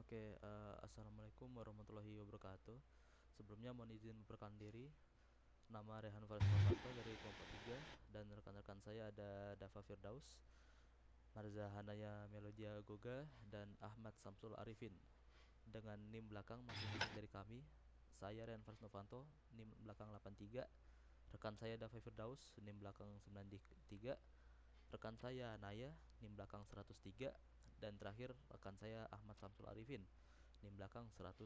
Assalamualaikum warahmatullahi wabarakatuh. Sebelumnya mohon izin memperkenalkan diri. Nama Rehan Faris Novanto dari kelompok 3 dan rekan-rekan saya ada Dava Firdaus, Marza Hanaya Melodia Goga, dan Ahmad Samsul Arifin. Dengan NIM belakang masing-masing dari kami, saya Rehan Faris Novanto, NIM belakang 83, rekan saya Dava Firdaus, NIM belakang 93, rekan saya Naya, NIM belakang 103, dan terakhir rekan saya Ahmad Samsul Arifin, NIM belakang 113.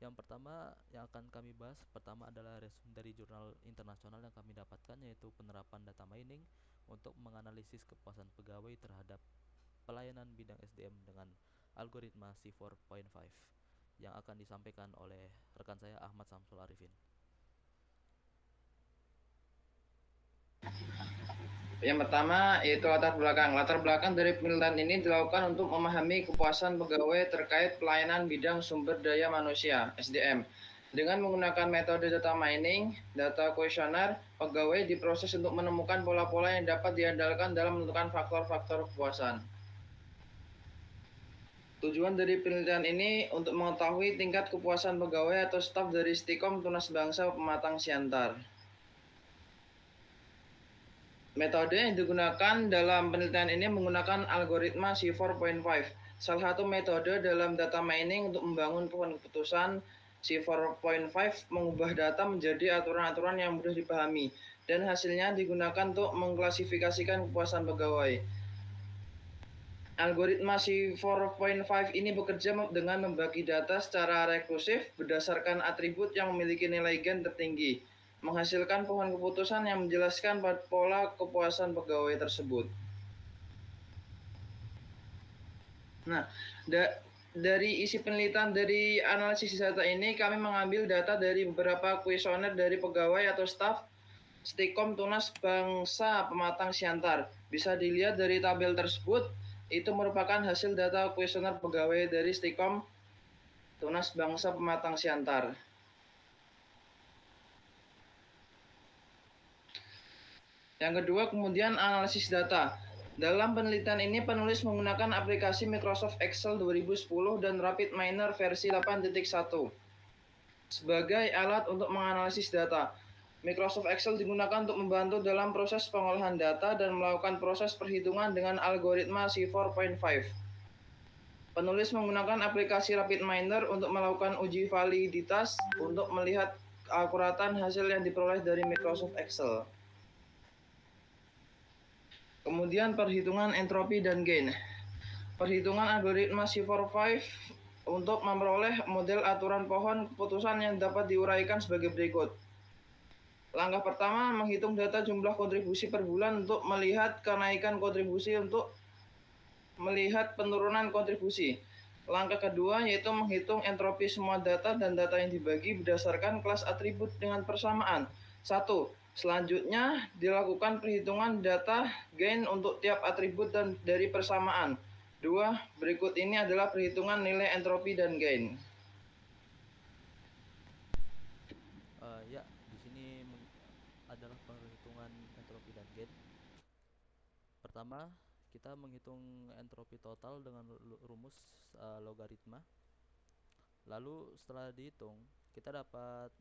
Yang pertama yang akan kami bahas pertama adalah resume dari jurnal internasional yang kami dapatkan, yaitu penerapan data mining untuk menganalisis kepuasan pegawai terhadap pelayanan bidang SDM dengan algoritma C4.5 yang akan disampaikan oleh rekan saya Ahmad Samsul Arifin. Yang pertama yaitu latar belakang. Latar belakang dari penelitian ini dilakukan untuk memahami kepuasan pegawai terkait pelayanan bidang sumber daya manusia (SDM). Dengan menggunakan metode data mining, data kuesioner, pegawai diproses untuk menemukan pola-pola yang dapat diandalkan dalam menentukan faktor-faktor kepuasan. Tujuan dari penelitian ini untuk mengetahui tingkat kepuasan pegawai atau staf dari Stikom Tunas Bangsa Pematang Siantar. Metode yang digunakan dalam penelitian ini menggunakan algoritma C4.5. Salah satu metode dalam data mining untuk membangun pohon keputusan. C4.5 mengubah data menjadi aturan-aturan yang mudah dipahami, dan hasilnya digunakan untuk mengklasifikasikan kepuasan pegawai. Algoritma C4.5 ini bekerja dengan membagi data secara rekursif berdasarkan atribut yang memiliki nilai gen tertinggi, menghasilkan pohon keputusan yang menjelaskan pola kepuasan pegawai tersebut. Nah, dari isi penelitian dari analisis data ini, kami mengambil data dari beberapa kuesioner dari pegawai atau staf Stikom Tunas Bangsa Pematang Siantar. Bisa dilihat dari tabel tersebut, itu merupakan hasil data kuesioner pegawai dari Stikom Tunas Bangsa Pematang Siantar. Yang kedua, kemudian analisis data. Dalam penelitian ini, penulis menggunakan aplikasi Microsoft Excel 2010 dan RapidMiner versi 8.1 sebagai alat untuk menganalisis data. Microsoft Excel digunakan untuk membantu dalam proses pengolahan data dan melakukan proses perhitungan dengan algoritma C4.5. Penulis menggunakan aplikasi RapidMiner untuk melakukan uji validitas untuk melihat keakuratan hasil yang diperoleh dari Microsoft Excel. Kemudian perhitungan entropi dan gain. Perhitungan algoritma C4.5 untuk memperoleh model aturan pohon keputusan yang dapat diuraikan sebagai berikut. Langkah pertama, menghitung data jumlah kontribusi per bulan untuk melihat kenaikan kontribusi untuk melihat penurunan kontribusi. Langkah kedua yaitu menghitung entropi semua data dan data yang dibagi berdasarkan kelas atribut dengan persamaan. 1. Selanjutnya dilakukan perhitungan data gain untuk tiap atribut dan dari persamaan. 2. Berikut ini adalah perhitungan nilai entropi dan gain. Di sini adalah perhitungan entropi dan gain. Pertama, kita menghitung entropi total dengan rumus logaritma. Lalu setelah dihitung, kita dapat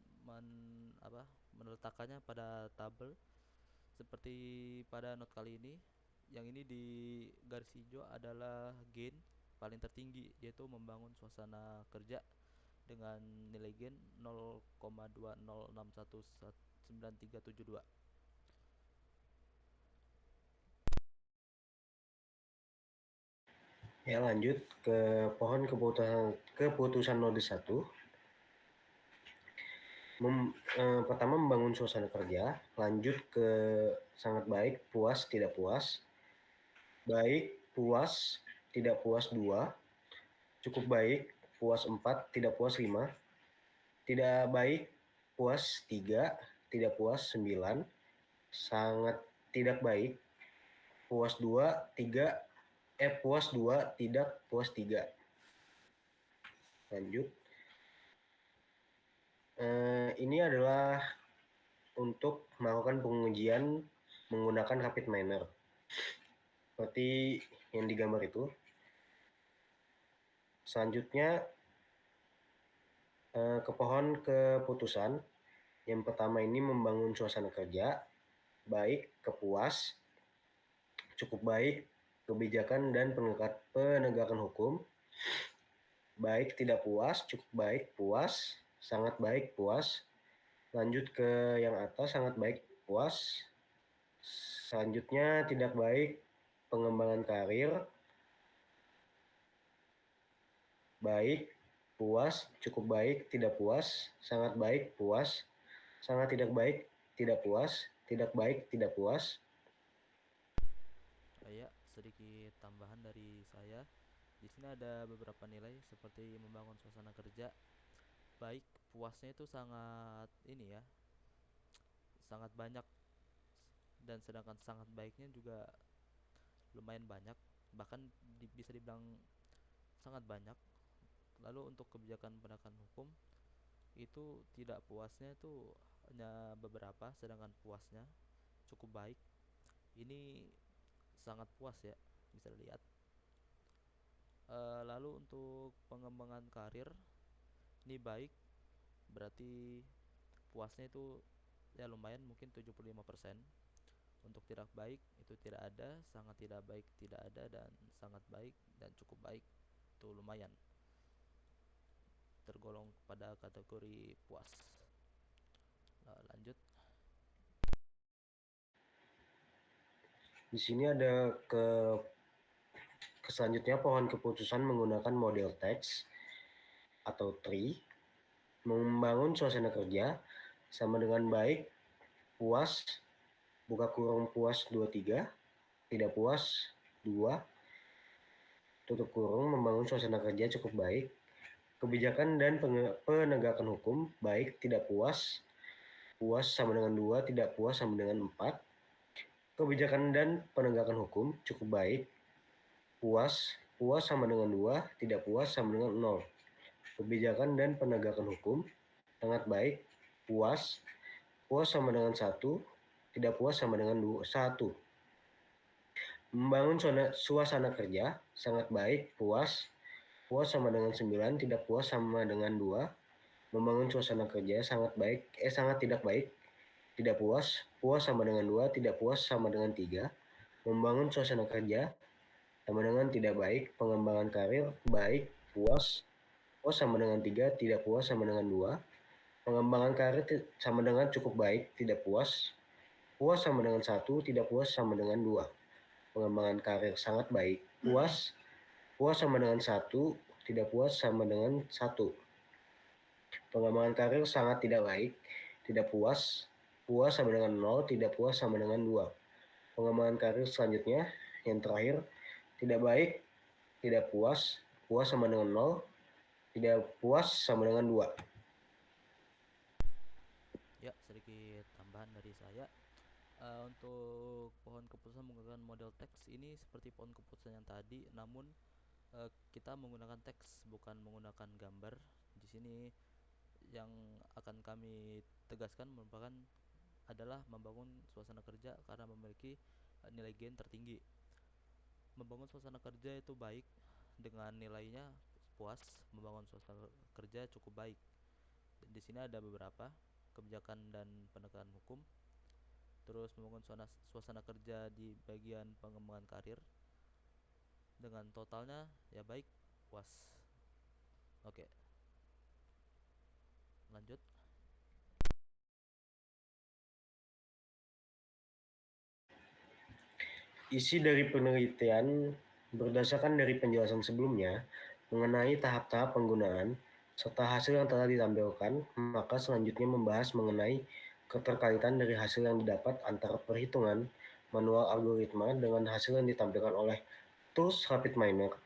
meletakkannya pada tabel seperti pada not kali ini. Yang ini di garis hijau adalah gain paling tertinggi, yaitu membangun suasana kerja dengan nilai gain 0,20619372. Ya, lanjut ke pohon keputusan node 1. Pertama membangun suasana kerja, lanjut ke sangat baik, puas, tidak puas. Baik, puas, tidak puas 2. Cukup baik, puas 4, tidak puas 5. Tidak baik, puas 3, tidak puas 9. Sangat tidak baik, puas 2, puas 2, tidak puas 3. Lanjut. Ini adalah untuk melakukan pengujian menggunakan RapidMiner. Seperti yang digambar itu. Selanjutnya ke pohon keputusan. Yang pertama ini membangun suasana kerja, baik, kepuas, cukup baik, kebijakan dan penegakan hukum, baik, tidak puas, cukup baik, puas, sangat baik, puas. Lanjut ke yang atas, sangat baik, puas. Selanjutnya tidak baik, pengembangan karir, baik, puas, cukup baik, tidak puas, sangat baik, puas, sangat tidak baik, tidak puas, tidak baik, tidak puas. Ya, sedikit tambahan dari saya. Di sini ada beberapa nilai seperti membangun suasana kerja baik, puasnya itu sangat ini ya, sangat banyak, dan sedangkan sangat baiknya juga lumayan banyak, bahkan bisa dibilang sangat banyak. Lalu untuk kebijakan penegakan hukum itu tidak puasnya itu hanya beberapa, sedangkan puasnya cukup baik. Ini sangat puas ya, bisa dilihat. Lalu untuk pengembangan karir ini baik, berarti puasnya itu ya lumayan, mungkin 75%. Untuk tidak baik itu tidak ada, sangat tidak baik tidak ada, dan sangat baik dan cukup baik itu lumayan, tergolong pada kategori puas. Lanjut. Di sini ada selanjutnya pohon keputusan menggunakan model teks atau tree. Membangun suasana kerja sama dengan baik, puas, buka kurung puas 23, tidak puas 2, tutup kurung, membangun suasana kerja cukup baik, kebijakan dan penegakan hukum baik, tidak puas, puas sama dengan 2, tidak puas sama dengan 4, kebijakan dan penegakan hukum cukup baik, puas, puas sama dengan 2, tidak puas sama dengan 0, kebijakan dan penegakan hukum sangat baik, puas, puas sama dengan 1, tidak puas sama dengan 1. Membangun suasana kerja sangat baik, puas, puas sama dengan 9, tidak puas sama dengan 2. Membangun suasana kerja sangat baik, sangat tidak baik, tidak puas, puas sama dengan 2, tidak puas sama dengan 3. Membangun suasana kerja sama dengan tidak baik, pengembangan karir baik, puas, puas sama dengan 3, tidak puas sama dengan 2. Pengembangan karir sama dengan cukup baik, tidak puas, puas sama dengan 1, tidak puas sama dengan 2. Pengembangan karir sangat baik, puas, puas sama dengan 1, tidak puas sama dengan 1. Pengembangan karir sangat tidak baik, tidak puas, puas sama dengan 0, tidak puas sama dengan 2. Pengembangan karir selanjutnya, yang terakhir, tidak baik, tidak puas, puas sama dengan 0, tidak puas sama dengan 2. Ya, sedikit tambahan dari saya. Untuk pohon keputusan menggunakan model teks ini seperti pohon keputusan yang tadi, namun kita menggunakan teks bukan menggunakan gambar. Di sini yang akan kami tegaskan merupakan adalah membangun suasana kerja karena memiliki nilai gain tertinggi. Membangun suasana kerja itu baik dengan nilainya puas, membangun suasana kerja cukup baik. Di sini ada beberapa kebijakan dan penegakan hukum, terus membangun suasana kerja di bagian pengembangan karir dengan totalnya ya baik, puas. Oke, lanjut. Isi dari penelitian berdasarkan dari penjelasan sebelumnya mengenai tahap-tahap penggunaan serta hasil yang telah ditampilkan, maka selanjutnya membahas mengenai keterkaitan dari hasil yang didapat antara perhitungan manual algoritma dengan hasil yang ditampilkan oleh tools RapidMiner.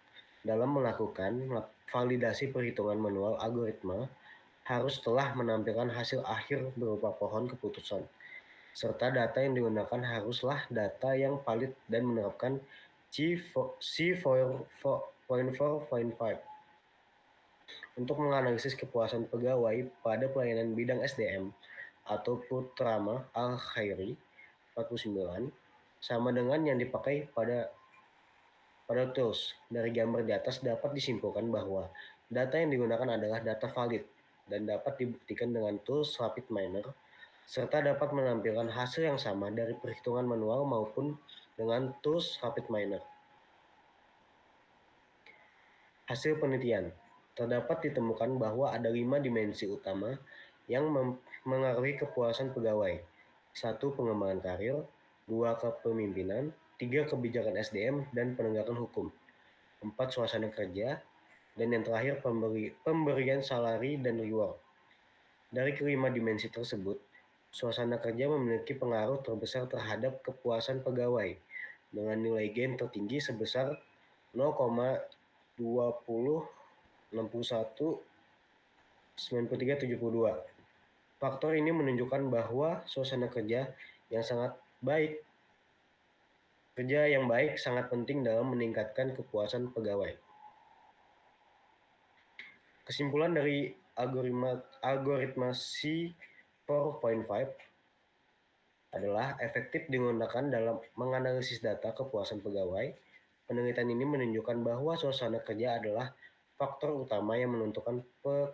Dalam melakukan validasi perhitungan manual algoritma, harus telah menampilkan hasil akhir berupa pohon keputusan, serta data yang digunakan haruslah data yang valid dan menerapkan C4.4.5 untuk menganalisis kepuasan pegawai pada pelayanan bidang SDM atau Putrama Al-Khairi 49 sama dengan yang dipakai pada Pada tools, dari gambar di atas dapat disimpulkan bahwa data yang digunakan adalah data valid dan dapat dibuktikan dengan tools RapidMiner, serta dapat menampilkan hasil yang sama dari perhitungan manual maupun dengan tools RapidMiner. Hasil penelitian, terdapat ditemukan bahwa ada 5 dimensi utama yang mengaruhi kepuasan pegawai. 1. Pengembangan karir, 2. Kepemimpinan, 3. Kebijakan SDM dan penegakan hukum, 4. Suasana kerja, dan yang terakhir pemberian salary dan reward. Dari kelima dimensi tersebut, suasana kerja memiliki pengaruh terbesar terhadap kepuasan pegawai dengan nilai gain tertinggi sebesar 0,20619372. Faktor ini menunjukkan bahwa suasana kerja yang baik sangat penting dalam meningkatkan kepuasan pegawai. Kesimpulan dari algoritma C4.5 adalah efektif digunakan dalam menganalisis data kepuasan pegawai. Penelitian ini menunjukkan bahwa suasana kerja adalah faktor utama yang menentukan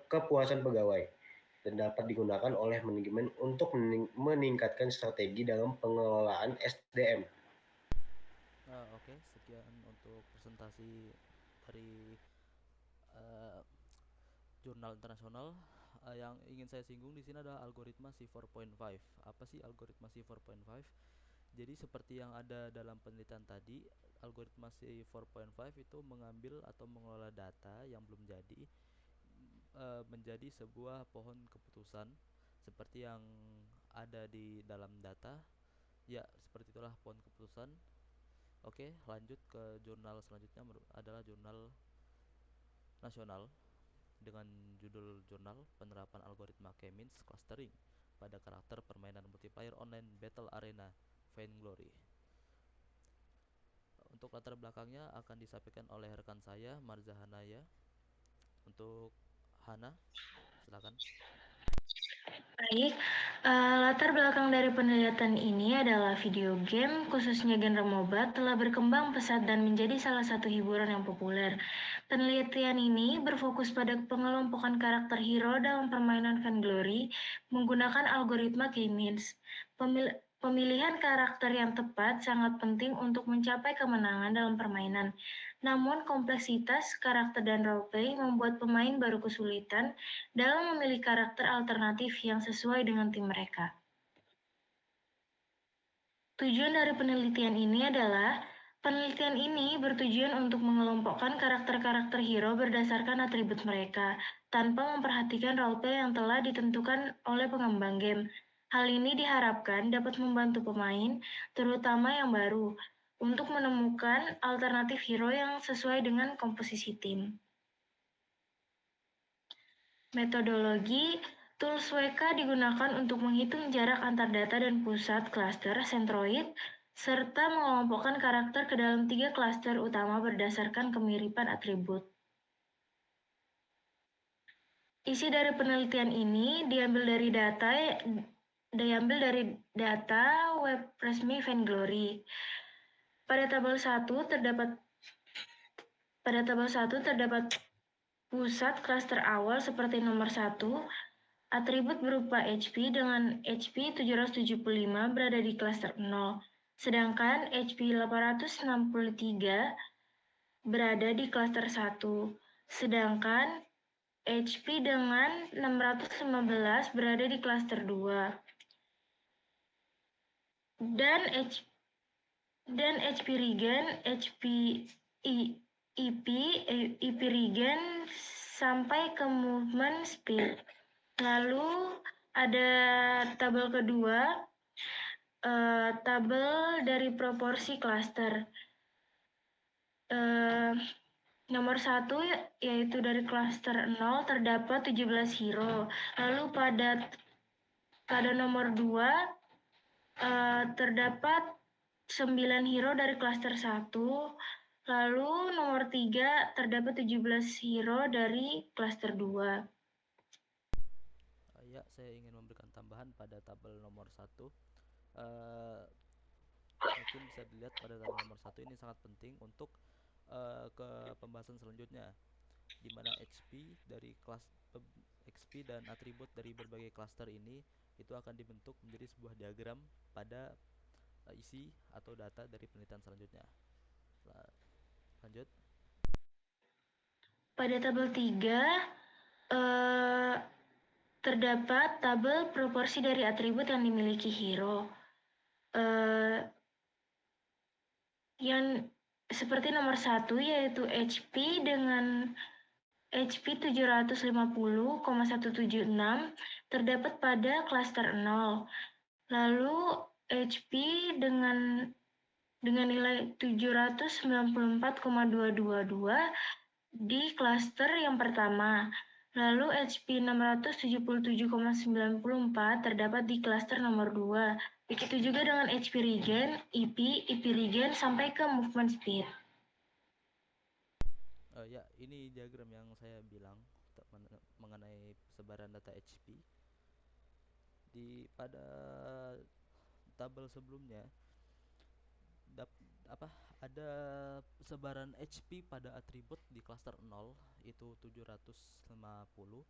kepuasan pegawai dan dapat digunakan oleh manajemen untuk meningkatkan strategi dalam pengelolaan SDM. Oke, sekian untuk presentasi dari jurnal internasional. Yang ingin saya singgung di sini adalah algoritma C4.5. Apa sih algoritma C4.5? Jadi seperti yang ada dalam penelitian tadi, algoritma C4.5 itu mengambil atau mengelola data yang belum jadi menjadi sebuah pohon keputusan seperti yang ada di dalam data. Ya, seperti itulah pohon keputusan. Oke, lanjut ke jurnal selanjutnya adalah jurnal nasional dengan judul jurnal penerapan algoritma K-means clustering pada karakter permainan multiplayer online Battle Arena Vainglory. Untuk latar belakangnya akan disampaikan oleh rekan saya Marza Hanaya. Untuk Hana, silakan. Baik, latar belakang dari penelitian ini adalah video game, khususnya genre MOBA, telah berkembang pesat dan menjadi salah satu hiburan yang populer. Penelitian ini berfokus pada pengelompokan karakter hero dalam permainan Vainglory menggunakan algoritma K-means. Pemilihan karakter yang tepat sangat penting untuk mencapai kemenangan dalam permainan. Namun, kompleksitas karakter dan roleplay membuat pemain baru kesulitan dalam memilih karakter alternatif yang sesuai dengan tim mereka. Tujuan dari penelitian ini adalah penelitian ini bertujuan untuk mengelompokkan karakter-karakter hero berdasarkan atribut mereka, tanpa memperhatikan roleplay yang telah ditentukan oleh pengembang game. Hal ini diharapkan dapat membantu pemain, terutama yang baru, untuk menemukan alternatif hero yang sesuai dengan komposisi tim. Metodologi tools WK digunakan untuk menghitung jarak antar data dan pusat klaster sentroid, serta mengelompokkan karakter ke dalam 3 klaster utama berdasarkan kemiripan atribut. Isi dari penelitian ini diambil dari data web resmi Vainglory. Pada tabel 1 terdapat pusat klaster awal seperti nomor 1, atribut berupa HP dengan HP 775 berada di klaster 0, sedangkan HP 863 berada di klaster 1, sedangkan HP dengan 615 berada di klaster 2. Dan HP regen, EP regen sampai ke movement speed. Lalu ada tabel kedua, tabel dari proporsi klaster. Nomor 1 yaitu dari klaster 0 terdapat 17 hero. Lalu pada nomor 2 terdapat 9 hero dari klaster 1. Lalu nomor 3 terdapat 17 hero dari klaster 2. Ya, saya ingin memberikan tambahan pada tabel nomor 1. Mungkin bisa dilihat pada tabel nomor 1 ini sangat penting untuk ke pembahasan selanjutnya, di mana XP dan atribut dari berbagai cluster ini itu akan dibentuk menjadi sebuah diagram pada isi atau data dari penelitian selanjutnya. Lanjut. Pada tabel 3 terdapat tabel proporsi dari atribut yang dimiliki hero. Yang seperti nomor 1 yaitu HP dengan HP 750,176 terdapat pada klaster 0. Lalu HP dengan nilai 794,222 di klaster yang pertama. Lalu HP 677,94 terdapat di klaster nomor 2. Begitu juga dengan HP regen, EP regen sampai ke movement speed. Ya, ini diagram yang saya bilang mengenai sebaran data HP. Pada tabel sebelumnya ada sebaran HP pada atribut di klaster 0 itu 750.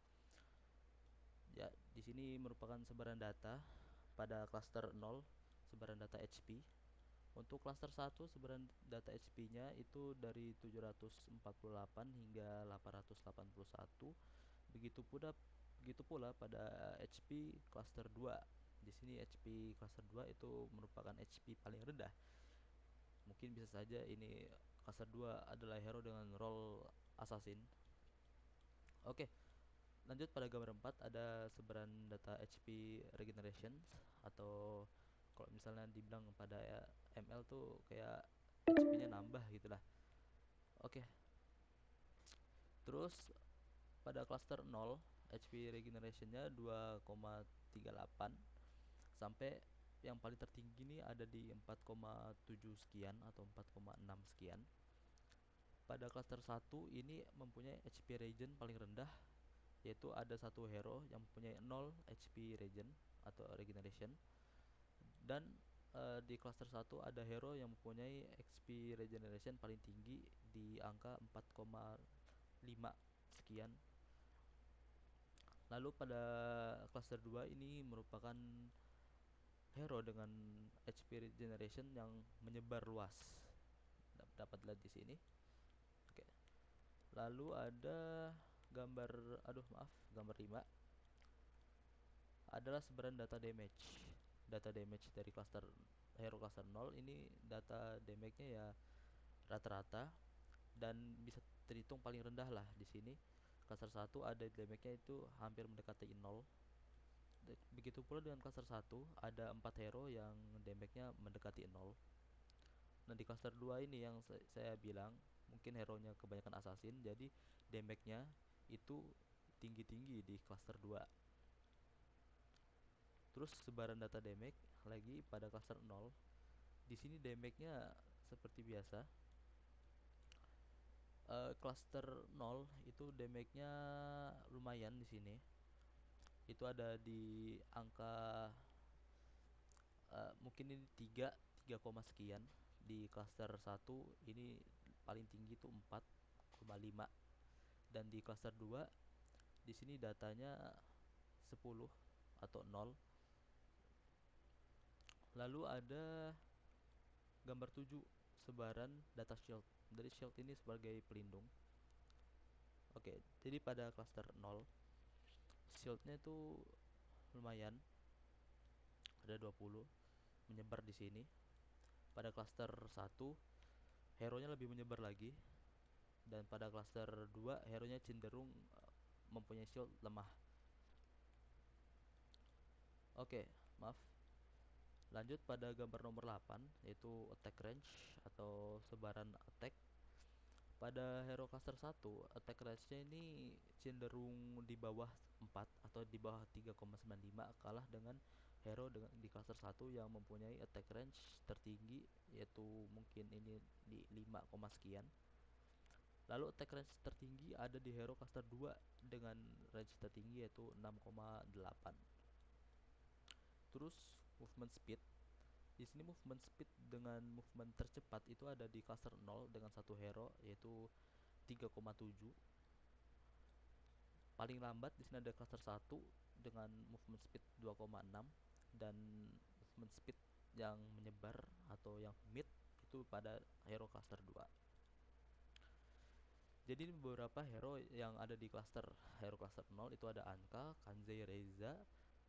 Ya, di sini merupakan sebaran data pada klaster 0, sebaran data HP. Untuk klaster 1 sebaran data HP-nya itu dari 748 hingga 881. Begitu pula pada HP cluster 2. Di sini HP cluster 2 itu merupakan HP paling rendah. Mungkin bisa saja ini cluster 2 adalah hero dengan role assassin. Oke, lanjut pada gambar 4 ada sebaran data HP regeneration, atau kalau misalnya dibilang pada ML tuh kayak HP-nya nambah gitulah. Oke. Terus pada cluster 0 HP regeneration-nya 2,38 sampai yang paling tertinggi ini ada di 4,7 sekian atau 4,6 sekian. Pada cluster 1 ini mempunyai HP regen paling rendah, yaitu ada satu hero yang mempunyai 0 HP regen atau regeneration, dan di cluster 1 ada hero yang mempunyai HP regeneration paling tinggi di angka 4,5 sekian. Lalu pada cluster 2 ini merupakan hero dengan HP regeneration yang menyebar luas. Dapat dilihat di sini. Oke. Lalu ada gambar 5 adalah sebaran data damage. Data damage dari hero cluster 0 ini data damage-nya ya rata-rata dan bisa terhitung paling rendah lah di sini. Cluster 1 ada damage-nya itu hampir mendekati 0. Begitu pula dengan cluster 1 ada 4 hero yang damage-nya mendekati 0. Nah, di cluster 2 ini yang saya bilang mungkin hero-nya kebanyakan assassin, jadi damage-nya itu tinggi-tinggi di cluster 2. Terus sebaran data damage lagi pada cluster 0. Di sini damage-nya seperti biasa. Cluster 0 itu damage-nya lumayan di sini. Itu ada di angka mungkin ini 3 sekian. Di cluster 1 ini paling tinggi itu 4,5. Dan di cluster 2 di sini datanya 10 atau 0. Lalu ada gambar 7 sebaran data shield. Dari shield ini sebagai pelindung. Oke, jadi pada cluster 0 shieldnya itu lumayan, ada 20 menyebar di sini. Pada cluster 1 hero-nya lebih menyebar lagi, dan pada cluster 2 hero-nya cenderung mempunyai shield lemah. Oke, maaf. Lanjut pada gambar nomor 8 yaitu attack range atau sebaran attack. Pada hero cluster 1 attack range-nya ini cenderung di bawah 4 atau di bawah 3,95, kalah dengan hero di cluster 1 yang mempunyai attack range tertinggi, yaitu mungkin ini di 5, sekian. Lalu attack range tertinggi ada di hero cluster 2 dengan range tertinggi yaitu 6,8. Terus movement speed. Di di sini movement speed dengan movement tercepat itu ada di cluster 0 dengan satu hero yaitu 3,7. Paling lambat di sini ada cluster 1 dengan movement speed 2,6 dan movement speed yang menyebar atau yang mid itu pada hero cluster 2. Jadi beberapa hero yang ada di hero cluster 0 itu ada Anka, Kanzei Reza,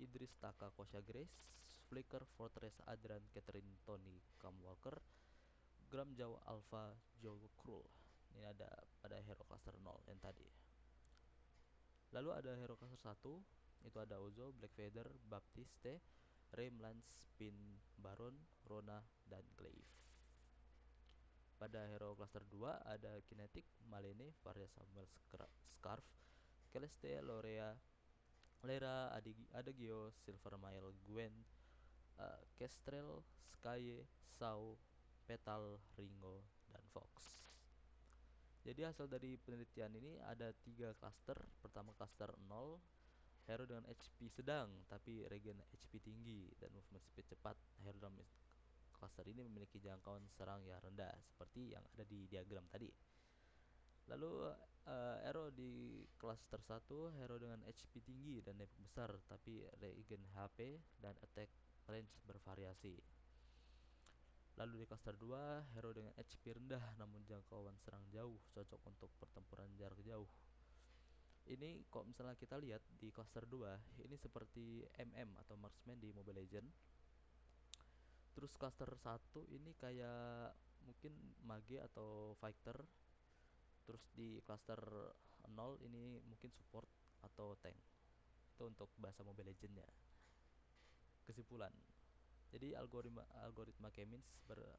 Idris Taka Kosha Grace, Flicker Fortress Adran Catherine Tony Cam Walker, Gram Jawa Alpha Joe Krul. Ini ada pada hero cluster 0 yang tadi. Lalu ada hero cluster 1 itu ada Ozo, Black Feather, Baptiste, Raim Lance, Spin, Baron, Rona, dan Glaive. Pada hero cluster 2 ada Kinetic, Malene, Varia Samuel Scarf, Celeste, Lorea, Lera, Adagio, Silvermail, Gwen, Kestrel, Sky, Sao, Petal, Ringo, dan Fox. Jadi hasil dari penelitian ini ada 3 cluster. Pertama cluster 0, hero dengan HP sedang tapi regen HP tinggi dan movement speed cepat. Hero dalam cluster ini memiliki jangkauan serang yang rendah seperti yang ada di diagram tadi. Lalu hero di cluster 1, hero dengan HP tinggi dan damage besar tapi regen HP dan attack range bervariasi. Lalu di cluster 2, hero dengan HP rendah namun jangkauan serang jauh, cocok untuk pertempuran jarak jauh. Ini kalau misalnya kita lihat di cluster 2, ini seperti MM atau marksman di Mobile Legends. Terus cluster 1 ini kayak mungkin mage atau fighter. Terus di cluster 0 ini mungkin support atau tank. Itu untuk bahasa Mobile Legends-nya. Kesimpulan. Jadi algoritma K-means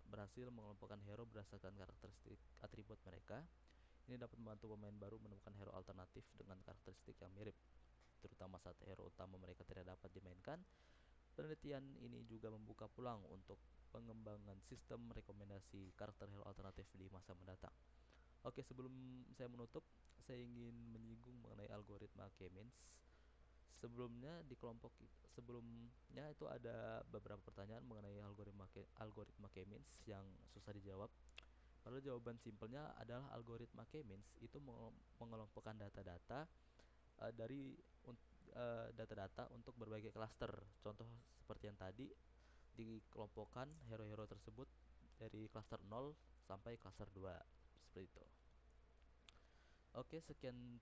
berhasil mengelompokkan hero berdasarkan karakteristik atribut mereka. Ini dapat membantu pemain baru menemukan hero alternatif dengan karakteristik yang mirip, terutama saat hero utama mereka tidak dapat dimainkan. Penelitian ini juga membuka peluang untuk pengembangan sistem rekomendasi karakter hero alternatif di masa mendatang. Oke, sebelum saya menutup, saya ingin menyinggung mengenai algoritma K-means. Sebelumnya itu ada beberapa pertanyaan mengenai algoritma K-means yang susah dijawab. Padahal jawaban simpelnya adalah algoritma K-means itu mengelompokkan data-data dari data-data untuk berbagai klaster. Contoh seperti yang tadi, dikelompokkan hero-hero tersebut dari klaster 0 sampai klaster 2 seperti itu. Oke, sekian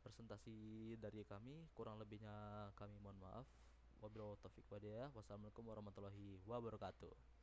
presentasi dari kami. Kurang lebihnya kami mohon maaf. Wabillahi taufiq walhidayah. Wassalamualaikum warahmatullahi wabarakatuh.